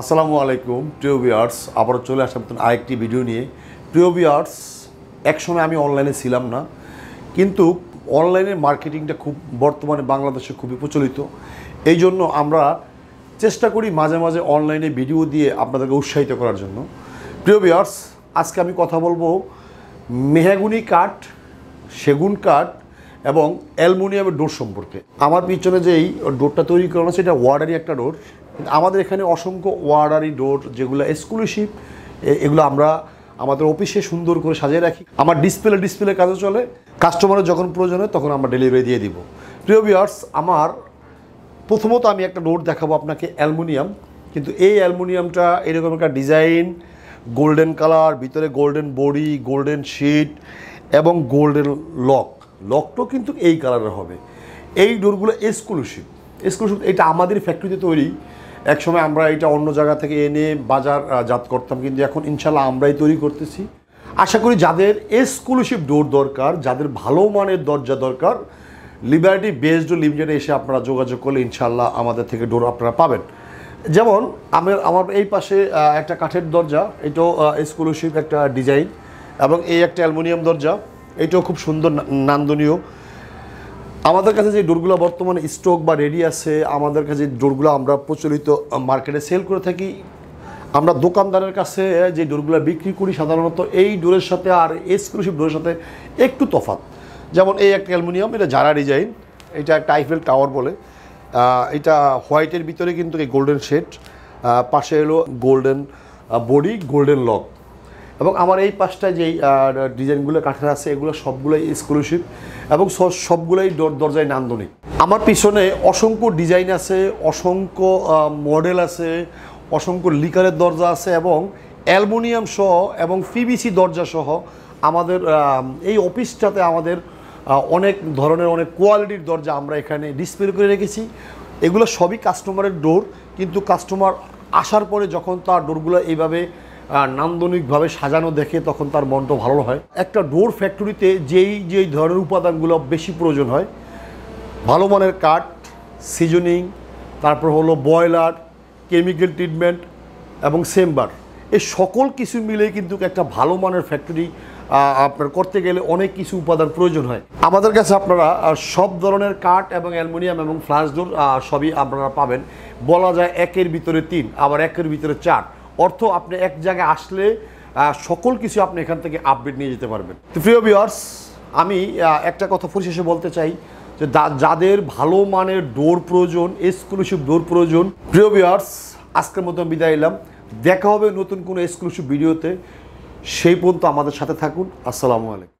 আসসালামু আলাইকুম প্রিয় ভিউয়ার্স, আবারও চলে আসলাম নতুন আরেকটি ভিডিও নিয়ে। প্রিয় ভিউয়ার্স, একসময় আমি অনলাইনে ছিলাম না, কিন্তু অনলাইনের মার্কেটিংটা খুব বর্তমানে বাংলাদেশে খুবই প্রচলিত। এই জন্য আমরা চেষ্টা করি মাঝে মাঝে অনলাইনে ভিডিও দিয়ে আপনাদেরকে উৎসাহিত করার জন্য। প্রিয় ভিউয়ার্স, আজকে আমি কথা বলবো মেহগনি কাঠ, সেগুন কাঠ এবং অ্যালুমিনিয়ামের ডোর সম্পর্কে। আমার পিছনে যেই ডোরটা তৈরি করানো আছে, এটা ওয়ার্ডারি একটা ডোর। আমাদের এখানে অসংখ্য ওয়ার্ডারি ডোর যেগুলো এক্সক্লুসিভ, এগুলো আমরা আমাদের অফিসে সুন্দর করে সাজিয়ে রাখি। আমার ডিসপ্লে কাজে চলে, কাস্টমারের যখন প্রয়োজন হয় তখন আমরা ডেলিভারি দিয়ে দিব। প্রিয় ভিউয়ার্স, আমার প্রথমত আমি একটা ডোর দেখাবো আপনাকে অ্যালুমিনিয়াম, কিন্তু এই অ্যালুমিনিয়ামটা এরকম একটা ডিজাইন, গোল্ডেন কালার, ভিতরে গোল্ডেন বডি, গোল্ডেন শিট এবং গোল্ডেন লকটাও কিন্তু এই কালারের হবে। এই ডোরগুলো এক্সক্লুসিভ। এটা আমাদের ফ্যাক্টরিতে তৈরি। একসময় আমরা এটা অন্য জায়গা থেকে এনে বাজারজাত করতাম, কিন্তু এখন ইনশাল্লাহ আমরাই তৈরি করতেছি। আশা করি যাদের এক্সক্লুসিভ ডোর দরকার, যাদের ভালো মানের দরজা দরকার, লিবার্টি বেসড লিমিটেডে এসে আপনারা যোগাযোগ করলে ইনশাল্লাহ আমাদের থেকে ডোর আপনারা পাবেন। যেমন আমার এই পাশে একটা কাঠের দরজা, এটাও এক্সক্লুসিভ একটা ডিজাইন, এবং এই একটা অ্যালুমিনিয়াম দরজা, এটাও খুব সুন্দর নান্দনীয়। আমাদের কাছে যে ডোরগুলো বর্তমানে স্টক বা রেডি আছে, আমাদের কাছে যে ডোরগুলো আমরা প্রচলিত মার্কেটে সেল করে থাকি, আমরা দোকানদারের কাছে যে ডোরগুলো বিক্রি করি সাধারণত এই ডোরের সাথে আর এক্সক্লুসিভ ডোরের সাথে একটু তফাৎ। যেমন এই একটা অ্যালুমিনিয়াম, এটা জারা ডিজাইন, এটা একটা আইফেল টাওয়ার বলে। এটা হোয়াইটের ভিতরে কিন্তু এই গোল্ডেন শেড, পাশে এলো গোল্ডেন বডি, গোল্ডেন লক। এবং আমার এই পাশটায় যেই ডিজাইনগুলো কাঠের আছে, এগুলো সবগুলোই এক্সক্লুসিভ এবং সবগুলোই দরজায় নান্দনিক। আমার পিছনে অসংখ্য ডিজাইন আছে, অসংখ্য মডেল আছে, অসংখ্য লিকারের দরজা আছে, এবং অ্যালুমিনিয়াম সহ এবং পিভিসি দরজা সহ আমাদের এই অফিসটাতে আমাদের অনেক ধরনের অনেক কোয়ালিটির দরজা আমরা এখানে ডিসপ্লে করে রেখেছি। এগুলো সবই কাস্টমারের ডোর, কিন্তু কাস্টমার আসার পরে যখন তার ডোরগুলো এইভাবে নান্দনিকভাবে সাজানো দেখে তখন তার মনটা ভালো হয়। একটা ডোর ফ্যাক্টরিতে যেই ধরনের উপাদানগুলো বেশি প্রয়োজন হয়, ভালো মানের কাঠ, সিজনিং, তারপর হলো বয়লার, কেমিক্যাল ট্রিটমেন্ট এবং চেম্বার, এই সকল কিছু মিলে কিন্তু একটা ভালো মানের ফ্যাক্টরি আপনার করতে গেলে অনেক কিছু উপাদান প্রয়োজন হয়। আমাদের কাছে আপনারা সব ধরনের কাঠ এবং অ্যালুমিনিয়াম এবং ফ্লাশ ডোর সবই আপনারা পাবেন। বলা যায় একের ভিতরে 3, আবার একের ভিতরে 4, অর্থ আপনি এক জায়গায় আসলে সকল কিছু আপনি এখান থেকে আপডেট নিয়ে যেতে পারবেন। তো প্রিয় ভিউয়ার্স, আমি একটা কথা পরিশেষে বলতে চাই যে যাদের ভালো মানের ডোর প্রয়োজন, এক্সক্লুসিভ ডোর প্রয়োজন, প্রিয় ভিউয়ার্স, আজকের মতো বিদায় নিলাম। দেখা হবে নতুন কোনো এক্সক্লুসিভ ভিডিওতে। সেই পর্যন্ত আমাদের সাথে থাকুন। আসসালামু আলাইকুম।